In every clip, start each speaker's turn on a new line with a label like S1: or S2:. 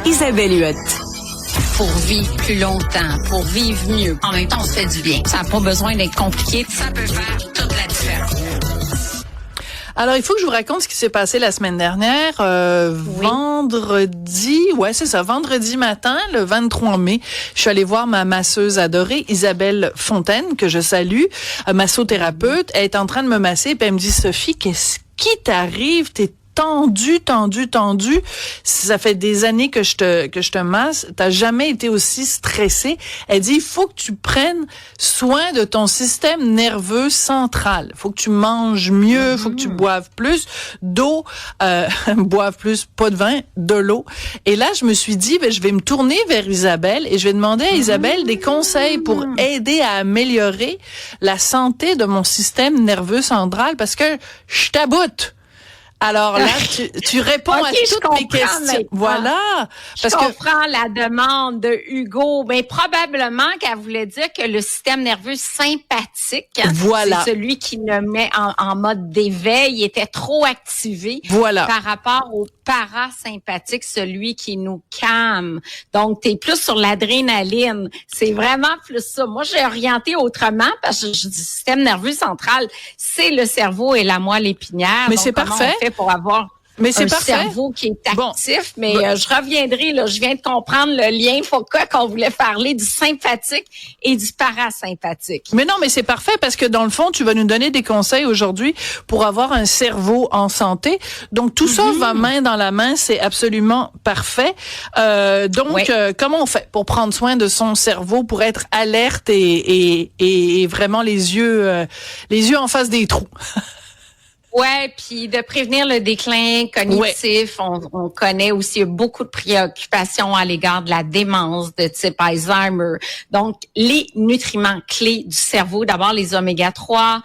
S1: Isabelle Huot.
S2: Pour vivre plus longtemps, pour vivre mieux. En même temps, on se fait du bien. Ça n'a pas besoin d'être compliqué. Ça peut faire toute la différence.
S3: Alors, il faut que je vous raconte ce qui s'est passé la semaine dernière. Vendredi, vendredi matin, le 23 mai, je suis allée voir ma masseuse adorée, Isabelle Fontaine, que je salue, massothérapeute. Elle est en train de me masser, puis elle me dit, Sophie, qu'est-ce qui t'arrive? T'es tendu. Ça fait des années que je te masse. T'as jamais été aussi stressée. Elle dit, il faut que tu prennes soin de ton système nerveux central. Il faut que tu manges mieux, il faut que tu boives plus d'eau, boives plus, pas de vin, de l'eau. Et là, je me suis dit, je vais me tourner vers Isabelle et je vais demander à Isabelle des conseils pour aider à améliorer la santé de mon système nerveux central parce que je taboute. Alors là, tu réponds à toutes mes questions. Voilà.
S2: Parce je comprends la demande de Hugo. Mais probablement qu'elle voulait dire que le système nerveux sympathique, c'est celui qui le met en mode d'éveil, était trop activé par rapport au parasympathique, celui qui nous calme. Donc, t'es plus sur l'adrénaline. C'est vraiment plus ça. Moi, j'ai orienté autrement parce que je dis système nerveux central, c'est le cerveau et la moelle épinière.
S3: Mais
S2: donc,
S3: c'est parfait.
S2: Pour avoir un cerveau qui est actif, mais je reviendrai, là, je viens de comprendre le lien, qu'on voulait parler du sympathique et du parasympathique.
S3: Mais non, mais c'est parfait parce que dans le fond, tu vas nous donner des conseils aujourd'hui pour avoir un cerveau en santé. Donc, tout ça va main dans la main, c'est absolument parfait. Comment on fait pour prendre soin de son cerveau, pour être alerte et vraiment les yeux en face des trous?
S2: Ouais, puis de prévenir le déclin cognitif. On connaît aussi beaucoup de préoccupations à l'égard de la démence de type Alzheimer. Donc, les nutriments clés du cerveau, d'abord les oméga-3.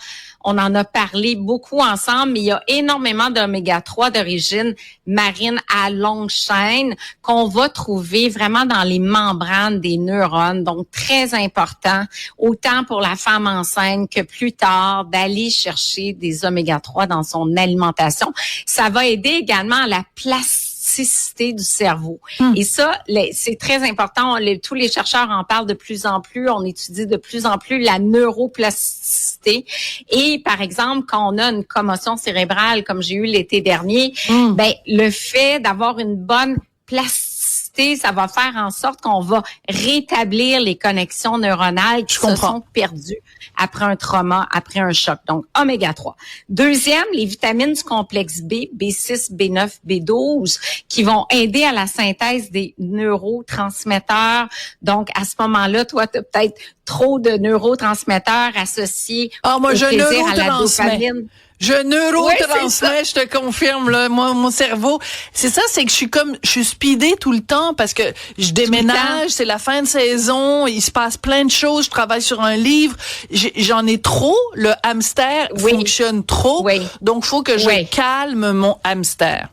S2: On en a parlé beaucoup ensemble, mais il y a énormément d'oméga-3 d'origine marine à longue chaîne qu'on va trouver vraiment dans les membranes des neurones. Donc, très important, autant pour la femme enceinte que plus tard, d'aller chercher des oméga-3 dans son alimentation. Ça va aider également à la plasticité du cerveau. Et ça, c'est très important. Tous les chercheurs en parlent de plus en plus. On étudie de plus en plus la neuroplasticité. Et par exemple, quand on a une commotion cérébrale, comme j'ai eu l'été dernier, le fait d'avoir une bonne plasticité, ça va faire en sorte qu'on va rétablir les connexions neuronales qui se sont perdues après un trauma, après un choc. Donc, oméga-3. Deuxième, les vitamines du complexe B, B6, B9, B12, qui vont aider à la synthèse des neurotransmetteurs. Donc, à ce moment-là, toi, tu as peut-être trop de neurotransmetteurs associés au plaisir à la dopamine.
S3: Je neurotransmets, je te confirme, là, mon cerveau. C'est ça, c'est que je suis speedée tout le temps parce que je déménage, c'est la fin de saison, il se passe plein de choses, je travaille sur un livre, j'en ai trop, le hamster fonctionne trop, donc faut que je calme mon hamster.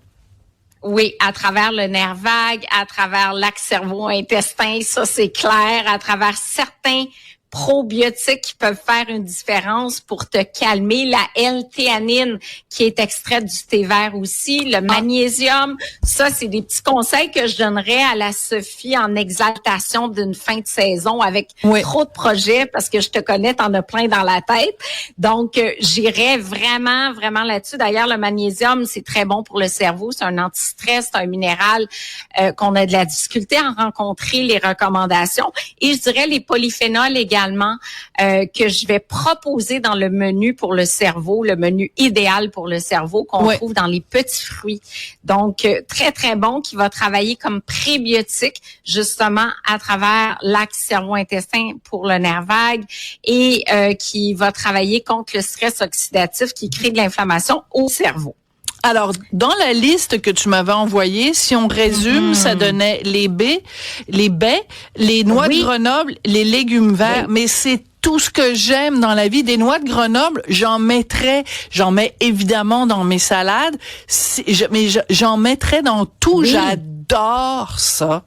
S2: Oui, à travers le nerf vague, à travers l'axe cerveau-intestin, ça c'est clair, à travers certains probiotiques qui peuvent faire une différence pour te calmer. La L-théanine qui est extraite du thé vert aussi. Le magnésium, ça, c'est des petits conseils que je donnerais à la Sophie en exaltation d'une fin de saison avec trop de projets parce que je te connais, t'en as plein dans la tête. Donc, j'irais vraiment, vraiment là-dessus. D'ailleurs, le magnésium, c'est très bon pour le cerveau. C'est un anti-stress, c'est un minéral qu'on a de la difficulté à rencontrer les recommandations. Et je dirais les polyphénols également que je vais proposer dans le menu pour le cerveau, le menu idéal pour le cerveau qu'on trouve dans les petits fruits. Donc, très, très bon, qui va travailler comme prébiotique, justement, à travers l'axe cerveau-intestin pour le nerf vague et qui va travailler contre le stress oxydatif qui crée de l'inflammation au cerveau.
S3: Alors, dans la liste que tu m'avais envoyée, si on résume, ça donnait les baies, les noix de Grenoble, les légumes verts, mais c'est tout ce que j'aime dans la vie. Des noix de Grenoble, j'en mets évidemment dans mes salades, mais j'en mettrais dans tout, j'adore ça.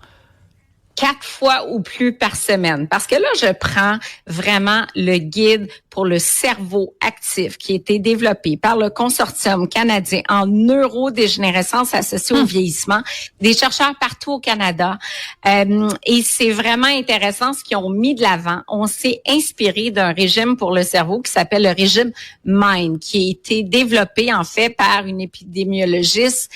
S2: 4 fois ou plus par semaine. Parce que là, je prends vraiment le guide pour le cerveau actif qui a été développé par le Consortium canadien en neurodégénérescence associée au vieillissement, des chercheurs partout au Canada. Et c'est vraiment intéressant ce qu'ils ont mis de l'avant. On s'est inspiré d'un régime pour le cerveau qui s'appelle le régime MIND, qui a été développé en fait par une épidémiologiste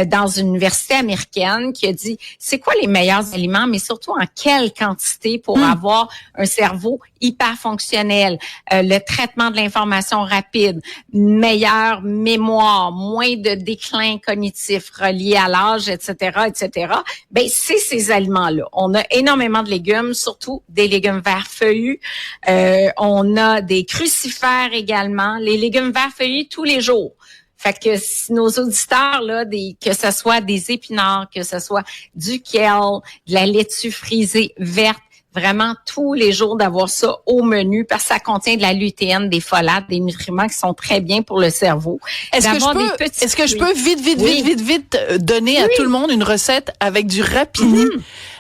S2: dans une université américaine qui a dit c'est quoi les meilleurs aliments, mais surtout en quelle quantité pour avoir un cerveau hyper fonctionnel, le traitement de l'information rapide, meilleure mémoire, moins de déclin cognitif relié à l'âge, etc., etc. Ben c'est ces aliments-là. On a énormément de légumes, surtout des légumes verts feuillus. On a des crucifères également, les légumes verts feuillus tous les jours. Fait que si nos auditeurs là, que ce soit des épinards, que ce soit du kale, de la laitue frisée verte, vraiment tous les jours d'avoir ça au menu parce que ça contient de la lutéine, des folates, des nutriments qui sont très bien pour le cerveau.
S3: Est-ce que je peux vite donner à tout le monde une recette avec du rapini?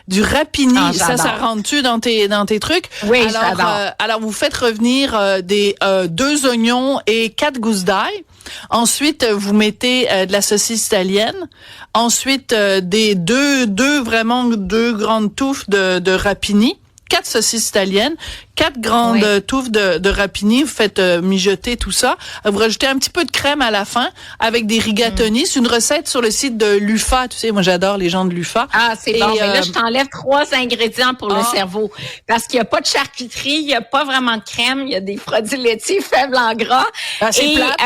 S3: Du rapini, ça rentre-tu dans tes trucs?
S2: Oui, j'adore.
S3: Alors vous faites revenir des 2 oignons et 4 gousses d'ail. Ensuite, vous mettez de la saucisse italienne. Ensuite, des deux grandes touffes de rapini. 4 saucisses italiennes, 4 grandes touffes de rapini, vous faites mijoter tout ça. Vous rajoutez un petit peu de crème à la fin avec des rigatoni. C'est une recette sur le site de l'UFA. Tu sais, moi j'adore les gens de l'UFA.
S2: Ah, c'est bon. Mais là, je t'enlève 3 ingrédients pour le cerveau. Parce qu'il n'y a pas de charcuterie, il n'y a pas vraiment de crème, il y a des produits laitiers faibles en gras.
S3: Ah, c'est plate.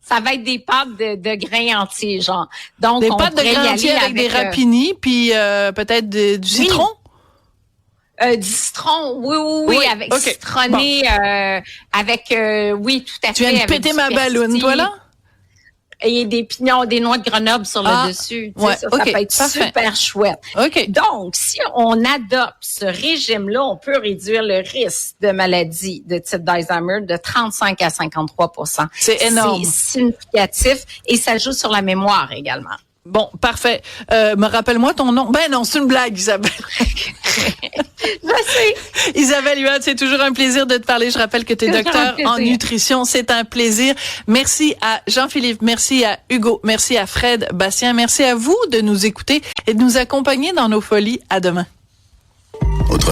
S2: Ça va être des pâtes de grains entiers, genre. Donc,
S3: des pâtes de grains entiers avec des rapini, puis peut-être du citron.
S2: Du citron, oui, avec citronné, avec, oui, tout à fait.
S3: Tu viens de péter ma balloune, toi, là?
S2: Et des pignons, des noix de Grenoble sur le dessus. Ça peut être super chouette. Donc, si on adopte ce régime-là, on peut réduire le risque de maladie de type d'Alzheimer de 35 à 53%.
S3: C'est énorme.
S2: C'est significatif et ça joue sur la mémoire également.
S3: Bon, parfait. Me rappelle-moi ton nom. Ben non, c'est une blague, Isabelle.
S2: Je sais.
S3: Isabelle Huot, c'est toujours un plaisir de te parler. Je rappelle que tu es docteur en nutrition. C'est un plaisir. Merci à Jean-Philippe, merci à Hugo, merci à Fred Bastien, merci à vous de nous écouter et de nous accompagner dans nos folies. À demain.